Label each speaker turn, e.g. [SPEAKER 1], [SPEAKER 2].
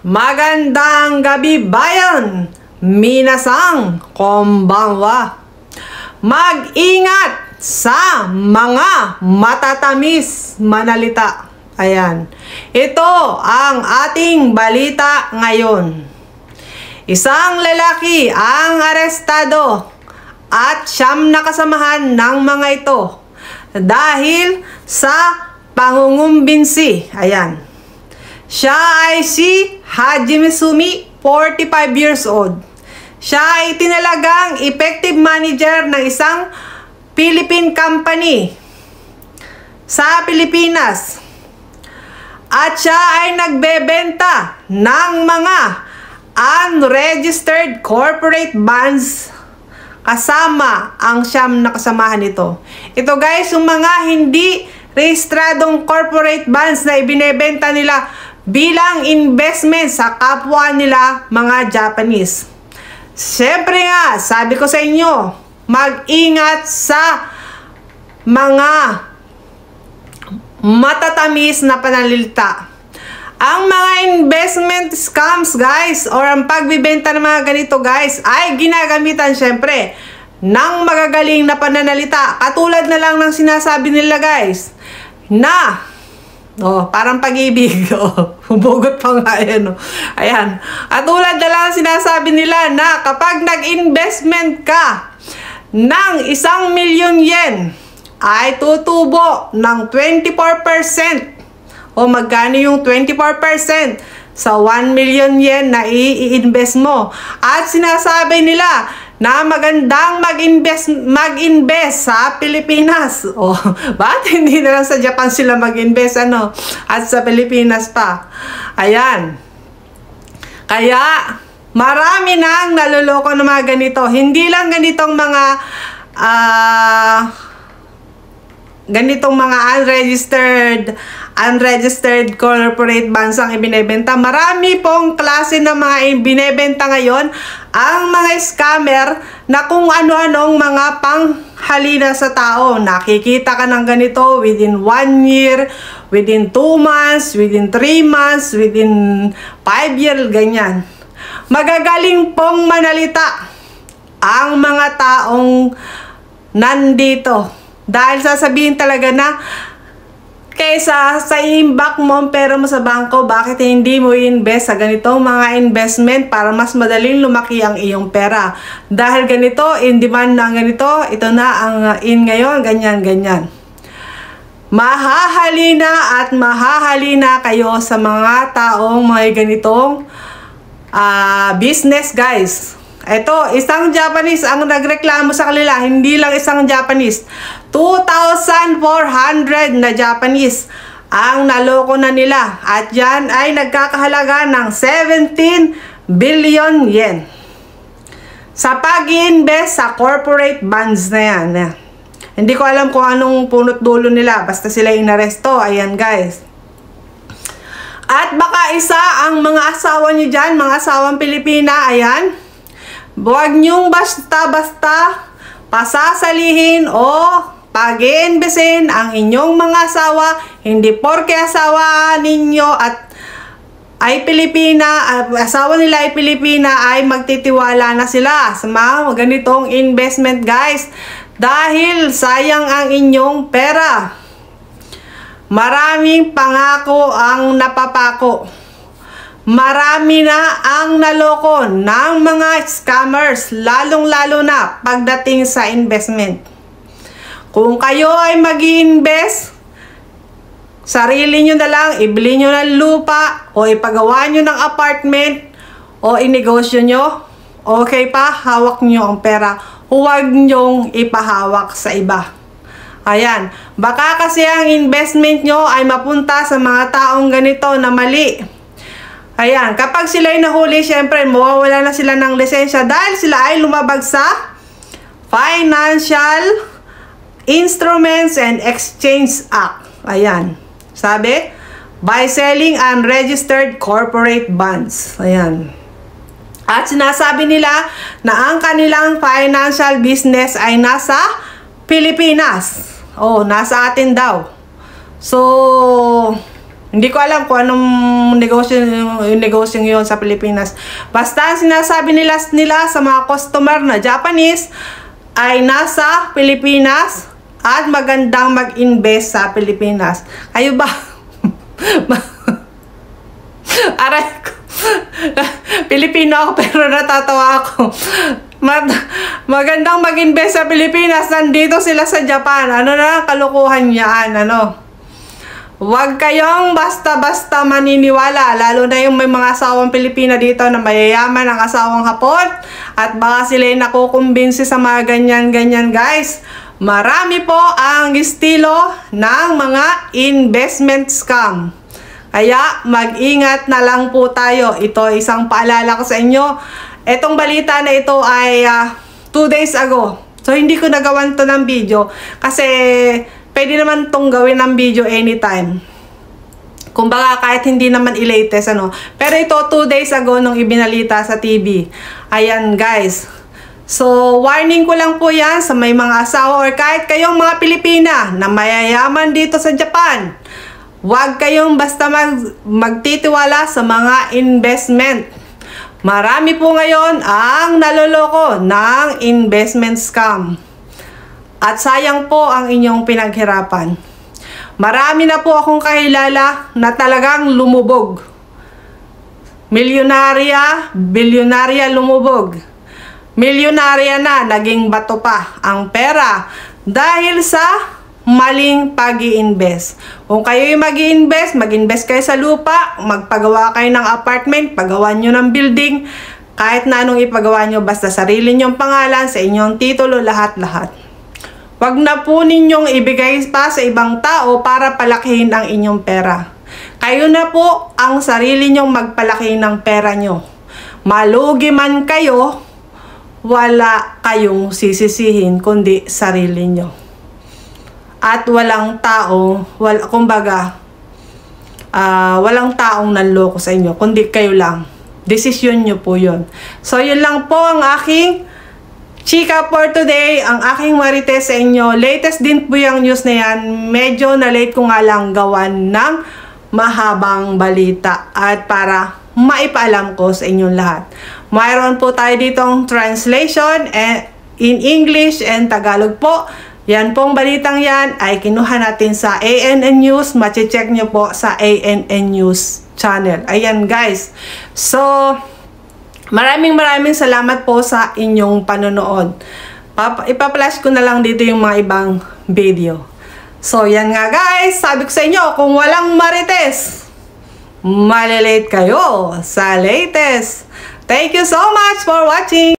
[SPEAKER 1] Magandang gabi bayan! Minasang konbanwa! Mag-ingat sa mga matatamis manalita. Ayan. Ito ang ating balita ngayon. Isang lalaki ang arestado at siyam na kasamahan ng mga ito dahil sa pangungumbinsi. Ayan. Siya ay si Hajime Sumi, 45 years old. Siya ay tinalagang effective manager ng isang Philippine company sa Pilipinas. At siya ay nagbebenta ng mga unregistered corporate bonds kasama ang siyam na kasamahan nito. Ito guys, yung mga hindi rehistradong corporate bonds na ibinebenta nila bilang investment sa kapwa nila mga Japanese. Siyempre nga, sabi ko sa inyo, mag-ingat sa mga matatamis na pananalita. Ang mga investment scams guys, or ang pagbibenta ng mga ganito guys, ay ginagamitan siyempre ng magagaling na pananalita. Katulad na lang ng sinasabi nila guys, na parang pag-ibig. Hubugot pa nga yan. Ayan. At tulad na lang sinasabi nila na kapag nag-investment ka ng 1 million yen, ay tutubo ng 24%. O magkano yung 24% sa 1 million yen na i-invest mo. At sinasabi nila na magandang mag-invest sa Pilipinas. O, bakit hindi na lang sa Japan sila mag-invest, at sa Pilipinas pa? Ayan. Kaya, marami nang naluloko ng mga ganito. Hindi lang ganitong mga, unregistered corporate bonds ang ibinebenta. Marami pong klase ng mga ibinebenta ngayon ang mga scammer na kung ano-anong mga panghalina sa tao. Nakikita ka ng ganito within 1 year, within 2 months, within 3 months, within 5 years, ganyan. Magagaling pong manalita ang mga taong nandito. Dahil sasabihin talaga na kaysa sa imbak mo ang pera mo sa bangko, bakit hindi mo i-invest sa ganitong mga investment para mas madaling lumaki ang iyong pera? Dahil ganito, in demand na ganito, ito na ang in ngayon, ganyan. Mahahalina at mahahalina kayo sa mga taong may ganitong business guys. Ito, isang Japanese ang nagreklamo sa kanila, hindi lang isang Japanese. 2,400 na Japanese ang naloko na nila. At yan ay nagkakahalaga ng 17 billion yen sa pag-i-invest sa corporate bonds na yan. Hindi ko alam kung anong punot dulo nila, basta sila inaresto. Ayan guys. At baka isa ang mga asawa nyo dyan, mga asawang Pilipina, ayan. Huwag nyong basta-basta pasasalihin o pag-iinbesin ang inyong mga asawa. Hindi porke asawa ninyo at ay Pilipina, asawa nila ay Pilipina, ay magtitiwala na sila sa mga ganitong investment guys. Dahil sayang ang inyong pera. Maraming pangako ang napapako. Marami na ang naloko ng mga scammers, lalong-lalo na pagdating sa investment. Kung kayo ay mag-i-invest, sarili nyo na lang, ibili nyo ng lupa, o ipagawa nyo ng apartment, o inegosyo nyo, okay pa, hawak nyo ang pera. Huwag nyong ipahawak sa iba. Ayan, baka kasi ang investment nyo ay mapunta sa mga taong ganito na mali. Ayan, kapag sila ay nahuli, syempre, mawawala na sila ng lisensya dahil sila ay lumabag sa Financial Instruments and Exchange Act. Ayan, sabi, by selling unregistered corporate bonds. Ayan. At sinasabi nila na ang kanilang financial business ay nasa Pilipinas. Nasa atin daw. So, Hindi ko alam kung anong yung negosyo yun sa Pilipinas. Basta sinasabi nila sa mga customer na Japanese ay nasa Pilipinas at magandang mag-invest sa Pilipinas. Kayo ba? Aray ko. Pilipino ako pero natatawa ako. Magandang mag-invest sa Pilipinas, nandito sila sa Japan. Ano na kalukuhan yan, ano? Huwag kayong basta-basta maniniwala, lalo na yung may mga asawang Pilipina dito na mayayaman ang asawang Hapon at baka sila yung nakukumbinsi sa mga ganyan-ganyan, guys. Marami po ang estilo ng mga investment scam. Kaya mag-ingat na lang po tayo. Ito isang paalala ko sa inyo. Etong balita na ito ay 2 days ago. So hindi ko nagawan to ng video kasi pwede naman tong gawin ng video anytime. Kumbaga kahit hindi naman i-latest ano. Pero ito 2 days ago nung ibinalita sa TV. Ayan guys. So warning ko lang po yan sa may mga asawa or kahit kayong mga Pilipina na mayayaman dito sa Japan. Huwag kayong basta magtitiwala sa mga investment. Marami po ngayon ang naloloko ng investment scam. At sayang po ang inyong pinaghirapan. Marami na po akong kahilala na talagang lumubog. Milyonarya, bilyonarya lumubog. Milyonarya na, naging bato pa ang pera dahil sa maling pag-i-invest. Kung kayo'y mag-i-invest, mag-invest kayo sa lupa, magpagawa kayo ng apartment, pagawa nyo ng building, kahit na anong ipagawa nyo, basta sarili nyong pangalan, sa inyong titulo, lahat-lahat. Wag na po ninyong ibigay pa sa ibang tao para palakihin ang inyong pera. Kayo na po ang sarili nyong magpalaki ng pera nyo. Malugi man kayo, wala kayong sisisihin kundi sarili nyo. At walang tao, walang taong nanloko sa inyo, kundi kayo lang. Desisyon nyo po yun. So yun lang po ang aking chika for today, ang aking marites sa inyo. Latest din po yung news na yan. Medyo na-late ko nga lang gawan ng mahabang balita at para maipaalam ko sa inyong lahat. Mayroon po tayo ditong translation in English and Tagalog po. Yan pong balitang yan ay kinuha natin sa ANN News. Mache-check nyo po sa ANN News channel. Ayan guys. So, maraming salamat po sa inyong panonood. Ipa-flash ko na lang dito yung mga ibang video. So, yan nga guys. Sabi ko sa inyo, kung walang marites, malilate kayo sa latest. Thank you so much for watching.